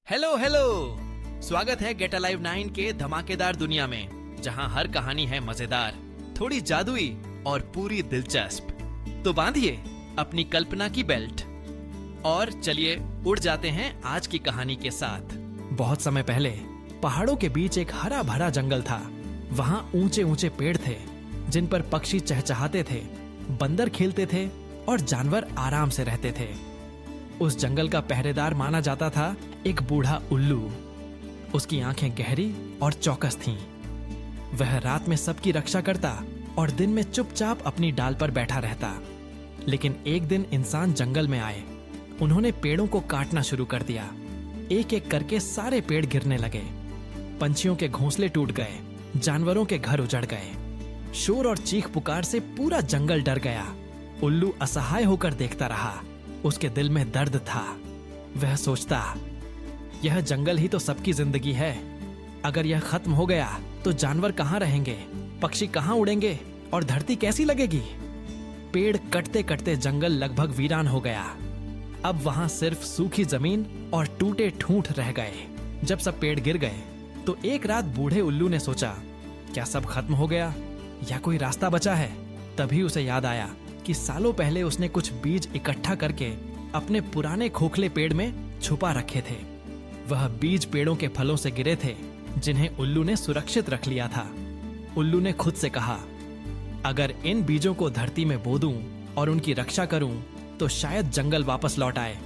Hello hello, स्वागत है gate alive 9 के धमाकेदार दुनिया में, जहां हर कहानी है मजेदार, थोड़ी जादुई और पूरी दिलचस्प। तो बांधिए अपनी कल्पना की बेल्ट और चलिए उड़ जाते हैं आज की कहानी के साथ। बहुत समय पहले पहाड़ों के बीच एक हरा भरा जंगल था। वहां ऊंचे ऊंचे पेड़ थे जिन पर पक्षी चहचहाते थे, बंदर खेलते थे और जानवर आराम से रहते थे। उस जंगल का पहरेदार माना जाता था एक बूढ़ा उल्लू। उसकी आंखें गहरी और चौकस थीं। वह रात में सबकी रक्षा करता और दिन में चुपचाप अपनी डाल पर बैठा रहता। लेकिन एक दिन इंसान जंगल में आए। उन्होंने पेड़ों को काटना शुरू कर दिया। एक एक करके सारे पेड़ गिरने लगे। पंछियों के घोंसले टूट गए, जानवरों के घर उजड़ गए। शोर और चीख पुकार से पूरा जंगल डर गया। उल्लू असहाय होकर देखता रहा। उसके दिल में दर्द था। वह सोचता, यह जंगल ही तो सबकी जिंदगी है। अगर यह खत्म हो गया तो जानवर कहाँ रहेंगे, पक्षी कहाँ उड़ेंगे और धरती कैसी लगेगी। पेड़ कटते कटते जंगल लगभग वीरान हो गया। अब वहां सिर्फ सूखी जमीन और टूटे ठूंठ रह गए। जब सब पेड़ गिर गए तो एक रात बूढ़े उल्लू ने सोचा, क्या सब खत्म हो गया या कोई रास्ता बचा है। तभी उसे याद आया कि सालों पहले उसने कुछ बीज इकट्ठा करके अपने पुराने खोखले पेड़ में छुपा रखे थे। वह बीज पेड़ों के फलों से गिरे थे जिन्हें उल्लू ने सुरक्षित रख लिया था। उल्लू ने खुद से कहा, अगर इन बीजों को धरती में बो दूं और उनकी रक्षा करूं तो शायद जंगल वापस लौट आए।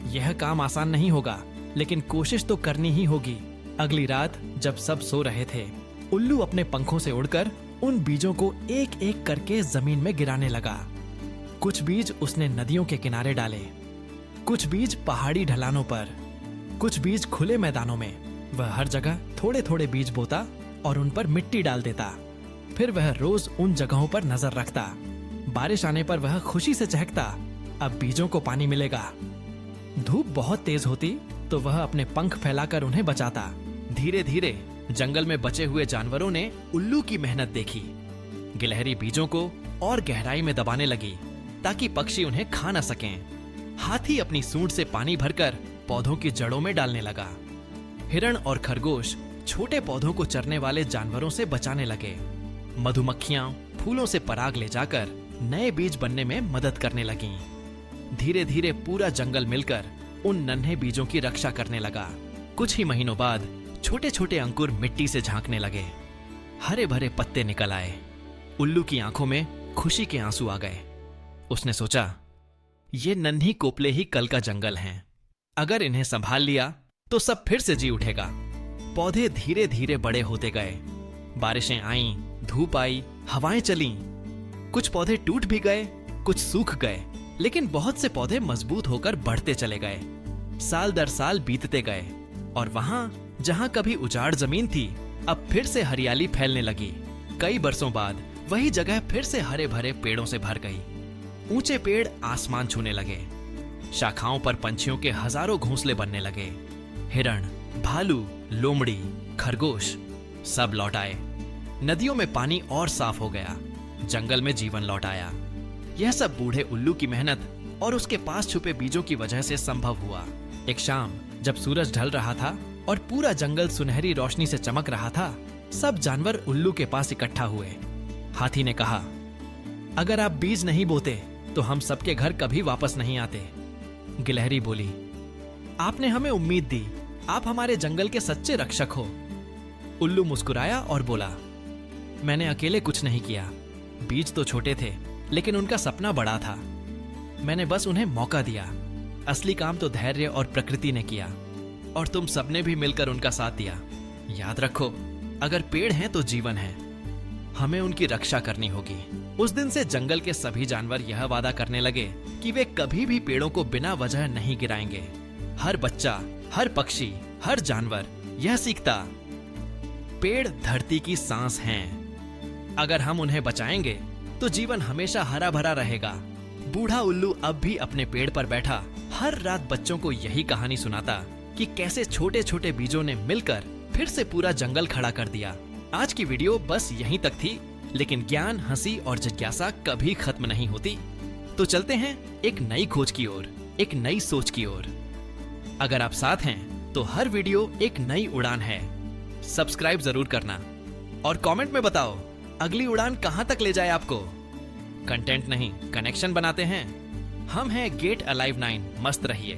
यह काम आसान नहीं होगा, लेकिन कोशिश तो करनी ही होगी। अगली रात जब सब सो रहे थे, उल्लू अपने पंखों से उड़कर उन बीजों को एक एक करके जमीन में गिराने लगा। कुछ बीज उसने नदियों के किनारे डाले, कुछ बीज पहाड़ी ढलानों पर, कुछ बीज खुले मैदानों में। वह हर जगह थोड़े थोड़े बीज बोता और उन पर मिट्टी डाल देता। फिर वह रोज उन जगहों पर नजर रखता। बारिश आने पर वह खुशी से चहकता, अब बीजों को पानी मिलेगा। धूप बहुत तेज होती तो वह अपने पंख फैलाकर उन्हें बचाता। धीरे धीरे जंगल में बचे हुए जानवरों ने उल्लू की मेहनत देखी। गिलहरी बीजों को और गहराई में दबाने लगी ताकि पक्षी उन्हें खा न सकें। हाथी अपनी सूंड से पानी भरकर पौधों की जड़ों में डालने लगा। हिरण और खरगोश छोटे पौधों को चरने वाले जानवरों से बचाने लगे। मधुमक्खियां फूलों से पराग ले जाकर नए बीज बनने में मदद करने लगीं। धीरे धीरे पूरा जंगल मिलकर उन नन्हे बीजों की रक्षा करने लगा। कुछ ही महीनों बाद छोटे छोटे अंकुर मिट्टी से झांकने लगे। हरे भरे पत्ते निकल आए। उल्लू की आंखों में खुशी के आंसू आ गए। उसने सोचा, ये नन्ही कोपले ही कल का जंगल हैं। अगर इन्हें संभाल लिया तो सब फिर से जी उठेगा। पौधे धीरे धीरे बड़े होते गए। बारिशें आईं, धूप आई, हवाएं चलीं। कुछ पौधे टूट भी गए, कुछ सूख गए, लेकिन बहुत से पौधे मजबूत होकर बढ़ते चले गए। साल दर साल बीतते गए और वहां जहां कभी उजाड़ जमीन थी, अब फिर से हरियाली फैलने लगी। कई बरसों बाद वही जगह फिर से हरे भरे पेड़ों से भर गई। ऊंचे पेड़ आसमान छूने लगे। शाखाओं पर पंछियों के हजारों घोंसले बनने लगे। हिरण, भालू, लोमड़ी, खरगोश सब लौट आए। नदियों में पानी और साफ हो गया। जंगल में जीवन लौट आया। यह सब बूढ़े उल्लू की मेहनत और उसके पास छुपे बीजों की वजह से संभव हुआ। एक शाम जब सूरज ढल रहा था और पूरा जंगल सुनहरी रोशनी से चमक रहा था, सब जानवर उल्लू के पास इकट्ठा हुए। हाथी ने कहा, अगर आप बीज नहीं बोते तो हम सबके घर कभी वापस नहीं आते। गिलहरी बोली, आपने हमें उम्मीद दी, आप हमारे जंगल के सच्चे रक्षक हो। उल्लू मुस्कुराया और बोला, मैंने अकेले कुछ नहीं किया। बीज तो छोटे थे, लेकिन उनका सपना बड़ा था। मैंने बस उन्हें मौका दिया। असली काम तो धैर्य और प्रकृति ने किया, और तुम सबने भी मिलकर उनका साथ दिया। याद रखो, अगर पेड़ हैं तो जीवन है। हमें उनकी रक्षा करनी होगी। उस दिन से जंगल के सभी जानवर यह वादा करने लगे कि वे कभी भी पेड़ों को बिना वजह नहीं गिराएंगे। हर बच्चा, हर पक्षी, हर जानवर यह सीखता, पेड़ धरती की सांस हैं। अगर हम उन्हें बचाएंगे तो जीवन हमेशा हरा भरा रहेगा। बूढ़ा उल्लू अब भी अपने पेड़ पर बैठा हर रात बच्चों को यही कहानी सुनाता कि कैसे छोटे छोटे बीजों ने मिलकर फिर से पूरा जंगल खड़ा कर दिया। आज की वीडियो बस यहीं तक थी, लेकिन ज्ञान, हंसी और जिज्ञासा कभी खत्म नहीं होती। तो चलते हैं एक नई खोज की ओर, एक नई सोच की ओर। अगर आप साथ हैं तो हर वीडियो एक नई उड़ान है। सब्सक्राइब जरूर करना और कमेंट में बताओ अगली उड़ान कहां तक ले जाए आपको। कंटेंट नहीं, कनेक्शन बनाते हैं। हम हैं गेट अलाइव 9। मस्त रहिए।